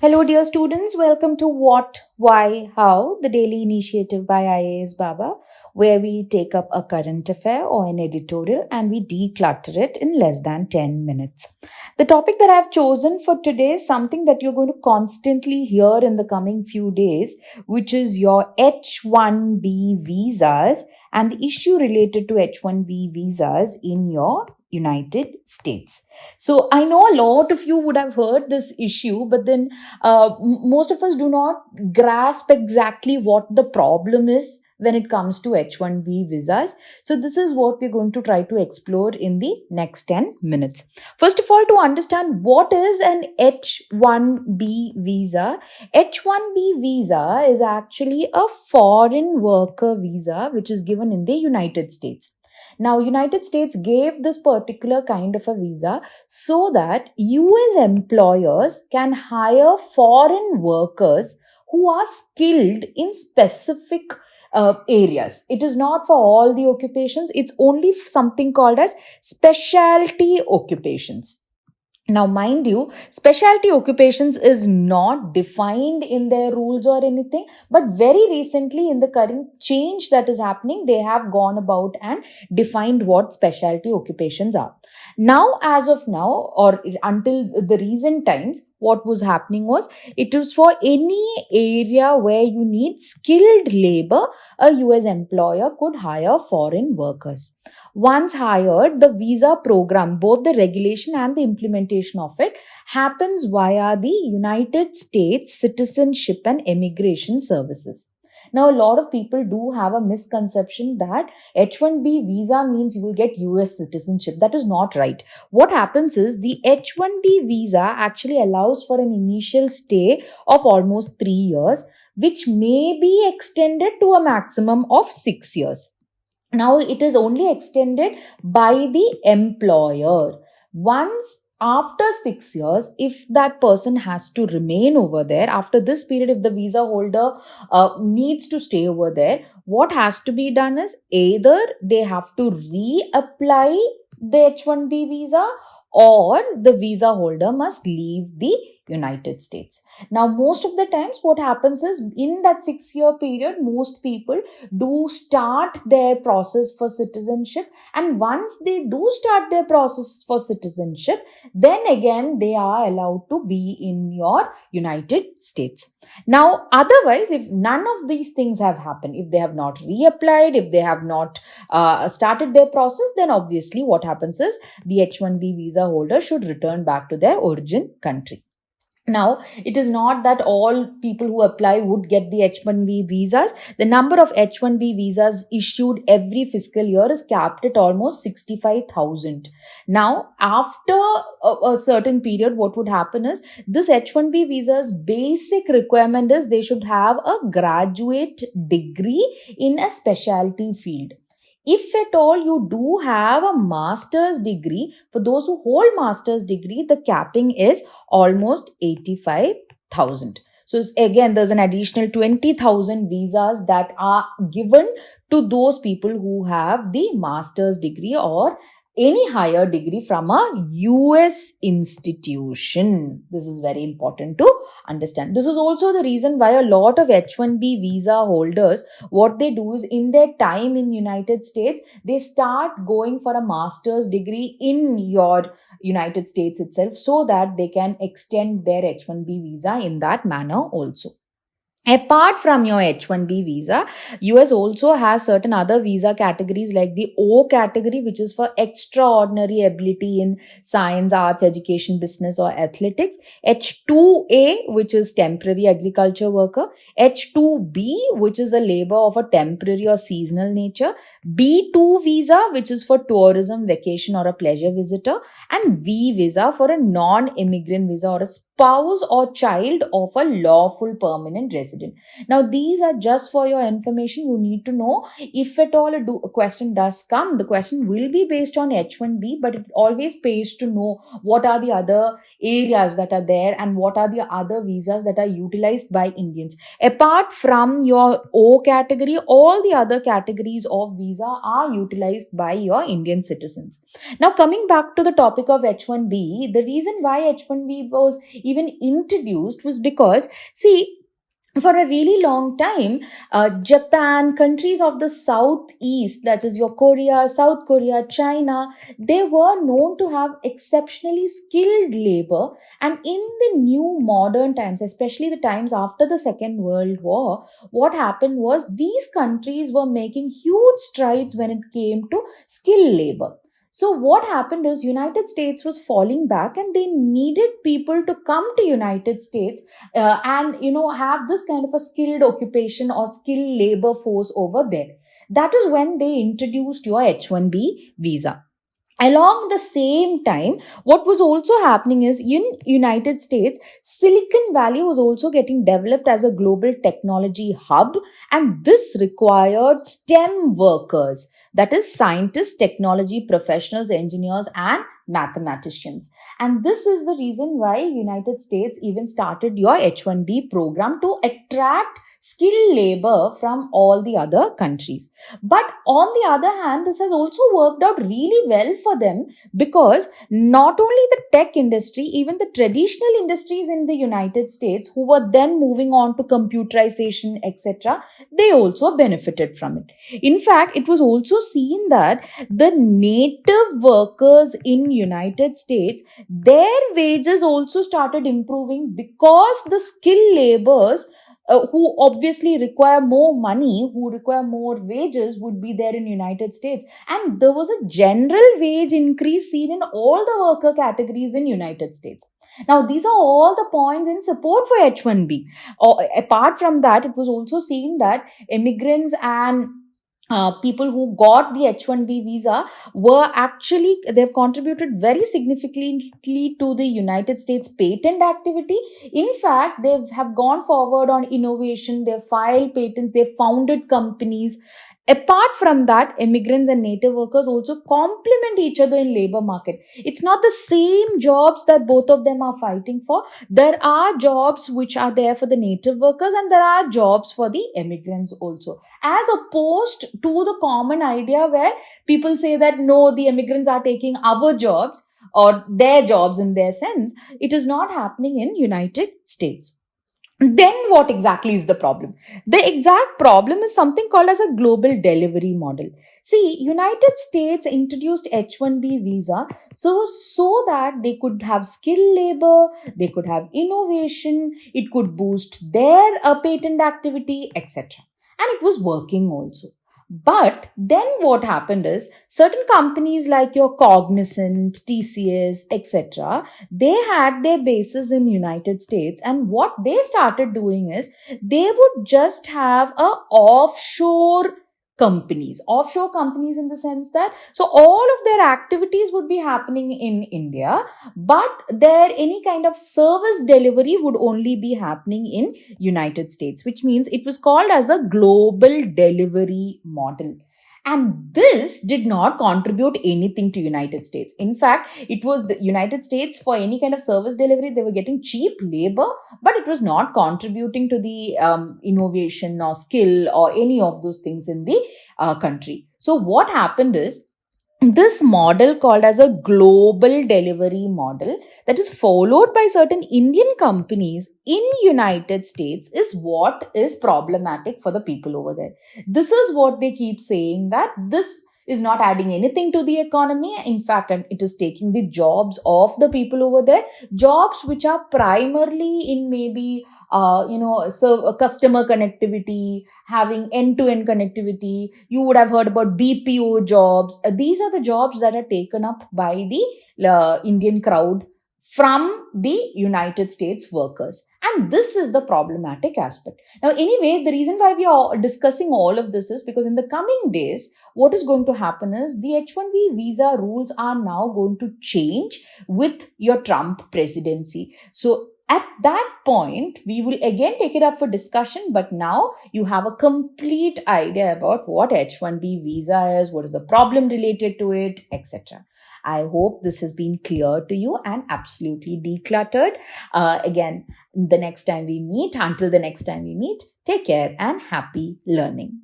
Hello, dear students. Welcome to What, Why, How, the daily initiative by IAS Baba, where we take up a current affair or an editorial and we declutter it in less than 10 minutes. The topic that I've chosen for today is something that you're going to constantly hear in the coming few days, which is your H1B visas and the issue related to H1B visas in your United States. So I know a lot of you would have heard this issue, but then most of us do not grasp exactly what the problem is when it comes to H1B visas. So, this is what we're going to try to explore in the next 10 minutes. First of all, to understand what is an H1B visa, H1B visa is actually a foreign worker visa which is given in the United States. Now, United States gave this particular kind of a visa so that US employers can hire foreign workers who are skilled in specific areas. It is not for all the occupations, it's only something called as specialty occupations. Now, mind you, specialty occupations is not defined in their rules or anything, but very recently, in the current change that is happening, they have gone about and defined what specialty occupations are. Now, as of now, or until the recent times, what was happening was it was for any area where you need skilled labor, a US employer could hire foreign workers. Once hired, the visa program, both the regulation and the implementation of it, happens via the United States Citizenship and Immigration Services. Now, a lot of people do have a misconception that H1B visa means you will get US citizenship. That is not right. What happens is the H1B visa actually allows for an initial stay of almost 3 years, which may be extended to a maximum of 6 years. Now it is only extended by the employer. Once after 6 years, if that person has to remain over there, after this period, if the visa holder needs to stay over there, what has to be done is either they have to reapply the H1B visa or the visa holder must leave the United States. Now, most of the times, what happens is in that 6 year period, most people do start their process for citizenship, and once they do start their process for citizenship, then again they are allowed to be in your United States. Now, otherwise, if none of these things have happened, if they have not reapplied, if they have not started their process, then obviously what happens is the H1B visa holder should return back to their origin country. Now, it is not that all people who apply would get the H1B visas. The number of H1B visas issued every fiscal year is capped at almost 65,000. Now, after a certain period, what would happen is this H1B visa's basic requirement is they should have a graduate degree in a specialty field. If at all you do have a master's degree, for those who hold master's degree, the capping is almost 85,000. So again, there's an additional 20,000 visas that are given to those people who have the master's degree or any higher degree from a US institution. This is very important to understand. This is also the reason why a lot of H1B visa holders, what they do is in their time in United States, they start going for a master's degree in your United States itself so that they can extend their H1B visa in that manner also. Apart from your H1B visa, US also has certain other visa categories like the O category, which is for extraordinary ability in science, arts, education, business, or athletics. H2A, which is temporary agriculture worker. H2B, which is a labor of a temporary or seasonal nature. B2 visa, which is for tourism, vacation, or a pleasure visitor. And V visa for a non-immigrant visa or a spouse or child of a lawful permanent resident. president. Now, these are just for your information. You need to know, if at all a question does come, the question will be based on H1B, but it always pays to know what are the other areas that are there and what are the other visas that are utilized by Indians. Apart from your O category, all the other categories of visa are utilized by your Indian citizens. Now, coming back to the topic of H1B, the reason why H1B was even introduced was because, see, for a really long time, Japan, countries of the southeast, that is your Korea, South Korea, China, they were known to have exceptionally skilled labor. And in the new modern times, especially the times after the Second World War, what happened was these countries were making huge strides when it came to skilled labor. So what happened is United States was falling back, and they needed people to come to United States and have this kind of a skilled occupation or skilled labor force over there. That is when they introduced your H1B visa. Along the same time, what was also happening is, in United States, Silicon Valley was also getting developed as a global technology hub, and this required STEM workers, that is scientists, technology professionals, engineers, and mathematicians. And this is the reason why United States even started your H1B program, to attract skilled labor from all the other countries. But on the other hand, this has also worked out really well for them, because not only the tech industry, even the traditional industries in the United States, who were then moving on to computerization, etc., they also benefited from it. In fact, it was also seen that the native workers in United States, their wages also started improving, because the skilled laborers who obviously require more money, who require more wages, would be there in United States. And there was a general wage increase seen in all the worker categories in United States. Now, these are all the points in support for H1B. Apart from that, it was also seen that immigrants and people who got the H1B visa were actually, they've contributed very significantly to the United States patent activity. In fact, they have gone forward on innovation, they've filed patents, they've founded companies. Apart from that, immigrants and native workers also complement each other in labor market. It's not the same jobs that both of them are fighting for. There are jobs which are there for the native workers, and there are jobs for the immigrants also, as opposed to the common idea where people say that no, the immigrants are taking our jobs or their jobs in their sense. It is not happening in United States. Then what exactly is the problem? The exact problem is something called as a global delivery model. See, United States introduced H1B visa so that they could have skilled labor, they could have innovation, it could boost their patent activity, etc. And it was working also. But then what happened is, certain companies like your Cognizant, TCS, etc., they had their bases in United States, and what they started doing is, they would just have a offshore companies in the sense that, so all of their activities would be happening in India, but their any kind of service delivery would only be happening in United States, which means it was called as a global delivery model. And this did not contribute anything to United States. In fact, it was the United States, for any kind of service delivery, they were getting cheap labor, but it was not contributing to the innovation or skill or any of those things in the country. So what happened is, this model, called as a global delivery model, that is followed by certain Indian companies in United States, is what is problematic for the people over there. This is what they keep saying, that this is not adding anything to the economy. In fact, it is taking the jobs of the people over there, jobs which are primarily in maybe customer connectivity, having end-to-end connectivity. You would have heard about BPO jobs. These are the jobs that are taken up by the Indian crowd from the United States workers. And this is the problematic aspect. Now, anyway, the reason why we are discussing all of this is because in the coming days, what is going to happen is, the H1B visa rules are now going to change with your Trump presidency. So At that point, we will again take it up for discussion, but now you have a complete idea about what H1B visa is, what is the problem related to it, etc. I hope this has been clear to you and absolutely decluttered. Again, the next time we meet, until the next time we meet, take care and happy learning.